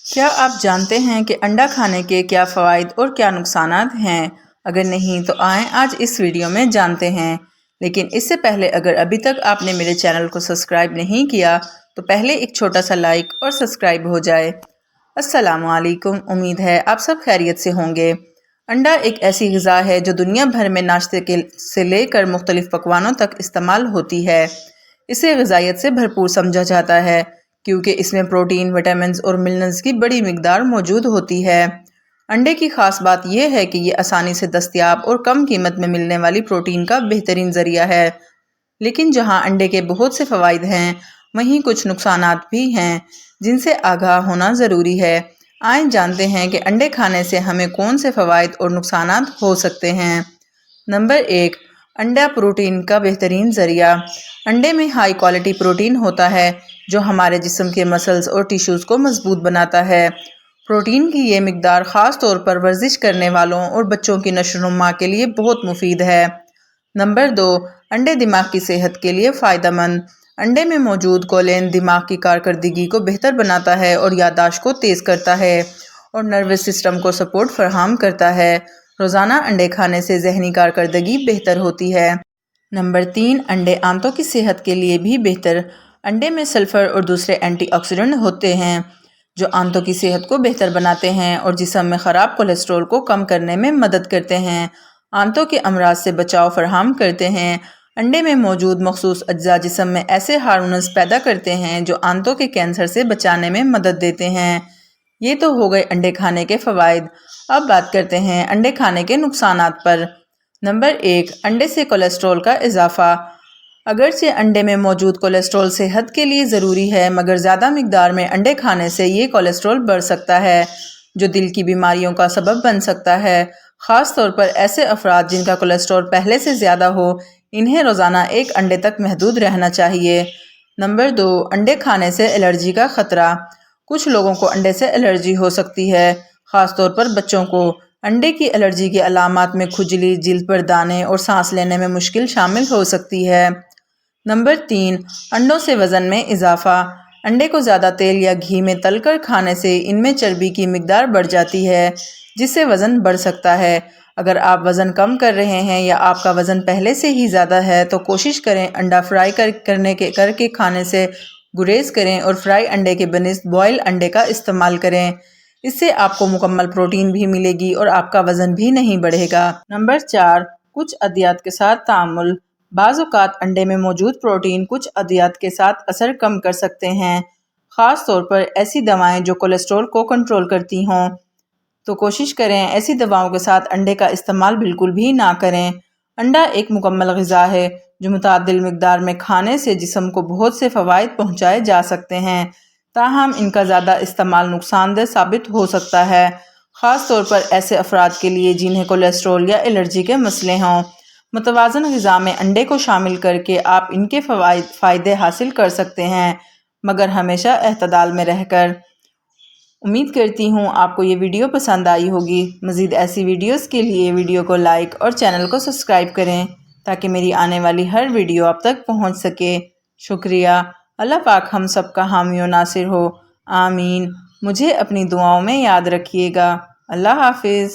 کیا آپ جانتے ہیں کہ انڈا کھانے کے کیا فوائد اور کیا نقصانات ہیں؟ اگر نہیں تو آئیں آج اس ویڈیو میں جانتے ہیں۔ لیکن اس سے پہلے اگر ابھی تک آپ نے میرے چینل کو سبسکرائب نہیں کیا تو پہلے ایک چھوٹا سا لائک اور سبسکرائب ہو جائے۔ السلام علیکم، امید ہے آپ سب خیریت سے ہوں گے۔ انڈا ایک ایسی غذا ہے جو دنیا بھر میں ناشتے سے لے کر مختلف پکوانوں تک استعمال ہوتی ہے۔ اسے غذائیت سے بھرپور سمجھا جاتا ہے کیونکہ اس میں پروٹین، وٹامنز اور منرلز کی بڑی مقدار موجود ہوتی ہے۔ انڈے کی خاص بات یہ ہے کہ یہ آسانی سے دستیاب اور کم قیمت میں ملنے والی پروٹین کا بہترین ذریعہ ہے۔ لیکن جہاں انڈے کے بہت سے فوائد ہیں، وہیں کچھ نقصانات بھی ہیں جن سے آگاہ ہونا ضروری ہے۔ آئیں جانتے ہیں کہ انڈے کھانے سے ہمیں کون سے فوائد اور نقصانات ہو سکتے ہیں۔ نمبر 1، انڈا پروٹین کا بہترین ذریعہ۔ انڈے میں ہائی کوالٹی پروٹین ہوتا ہے جو ہمارے جسم کے مسلز اور ٹیشوز کو مضبوط بناتا ہے۔ پروٹین کی یہ مقدار خاص طور پر ورزش کرنے والوں اور بچوں کی نشو و نما کے لیے بہت مفید ہے۔ نمبر 2، انڈے دماغ کی صحت کے لیے فائدہ مند۔ انڈے میں موجود کولین دماغ کی کارکردگی کو بہتر بناتا ہے اور یادداشت کو تیز کرتا ہے اور نروس سسٹم کو سپورٹ فراہم کرتا ہے۔ روزانہ انڈے کھانے سے ذہنی کارکردگی بہتر ہوتی ہے۔ نمبر 3، انڈے آنتوں کی صحت کے لیے بھی بہتر۔ انڈے میں سلفر اور دوسرے اینٹی آکسیڈنٹ ہوتے ہیں جو آنتوں کی صحت کو بہتر بناتے ہیں اور جسم میں خراب کولیسٹرول کو کم کرنے میں مدد کرتے ہیں۔ آنتوں کے امراض سے بچاؤ فراہم کرتے ہیں۔ انڈے میں موجود مخصوص اجزاء جسم میں ایسے ہارمونز پیدا کرتے ہیں جو آنتوں کے کینسر سے بچانے میں مدد دیتے ہیں۔ یہ تو ہو گئے انڈے کھانے کے فوائد۔ اب بات کرتے ہیں انڈے کھانے کے نقصانات پر۔ نمبر 1، انڈے سے کولیسٹرول کا اضافہ۔ اگرچہ انڈے میں موجود کولیسٹرول صحت کے لیے ضروری ہے، مگر زیادہ مقدار میں انڈے کھانے سے یہ کولیسٹرول بڑھ سکتا ہے جو دل کی بیماریوں کا سبب بن سکتا ہے۔ خاص طور پر ایسے افراد جن کا کولیسٹرول پہلے سے زیادہ ہو، انہیں روزانہ ایک انڈے تک محدود رہنا چاہیے۔ نمبر 2، انڈے کھانے سے الرجی کا خطرہ۔ کچھ لوگوں کو انڈے سے الرجی ہو سکتی ہے، خاص طور پر بچوں کو۔ انڈے کی الرجی کی علامات میں کھجلی، جلد پر دانے اور سانس لینے میں مشکل شامل ہو سکتی ہے۔ نمبر 3، انڈوں سے وزن میں اضافہ۔ انڈے کو زیادہ تیل یا گھی میں تل کر کھانے سے ان میں چربی کی مقدار بڑھ جاتی ہے جس سے وزن بڑھ سکتا ہے۔ اگر آپ وزن کم کر رہے ہیں یا آپ کا وزن پہلے سے ہی زیادہ ہے تو کوشش کریں انڈا فرائی کر کے کھانے سے گریز کریں اور فرائی انڈے کے بنسبت بوائل انڈے کا استعمال کریں۔ اس سے آپ کو مکمل پروٹین بھی ملے گی اور آپ کا وزن بھی نہیں بڑھے گا۔ نمبر 4، کچھ ادویات کے ساتھ تعامل۔ بعض اوقات انڈے میں موجود پروٹین کچھ ادویات کے ساتھ اثر کم کر سکتے ہیں، خاص طور پر ایسی دوائیں جو کولیسٹرول کو کنٹرول کرتی ہوں۔ تو کوشش کریں ایسی دواؤں کے ساتھ انڈے کا استعمال بالکل بھی نہ کریں۔ انڈا ایک مکمل غذا ہے جو متعدل مقدار میں کھانے سے جسم کو بہت سے فوائد پہنچائے جا سکتے ہیں، تاہم ان کا زیادہ استعمال نقصان دہ ثابت ہو سکتا ہے، خاص طور پر ایسے افراد کے لیے جنہیں کولیسٹرول یا الرجی کے مسئلے ہوں۔ متوازن غذا میں انڈے کو شامل کر کے آپ ان کے فائدے حاصل کر سکتے ہیں، مگر ہمیشہ اعتدال میں رہ کر۔ امید کرتی ہوں آپ کو یہ ویڈیو پسند آئی ہوگی۔ مزید ایسی ویڈیوز کے لیے ویڈیو کو لائک اور چینل کو سبسکرائب کریں تاکہ میری آنے والی ہر ویڈیو آپ تک پہنچ سکے۔ شکریہ۔ اللہ پاک ہم سب کا حامی و ناصر ہو، آمین۔ مجھے اپنی دعاؤں میں یاد رکھیے گا۔ اللہ حافظ۔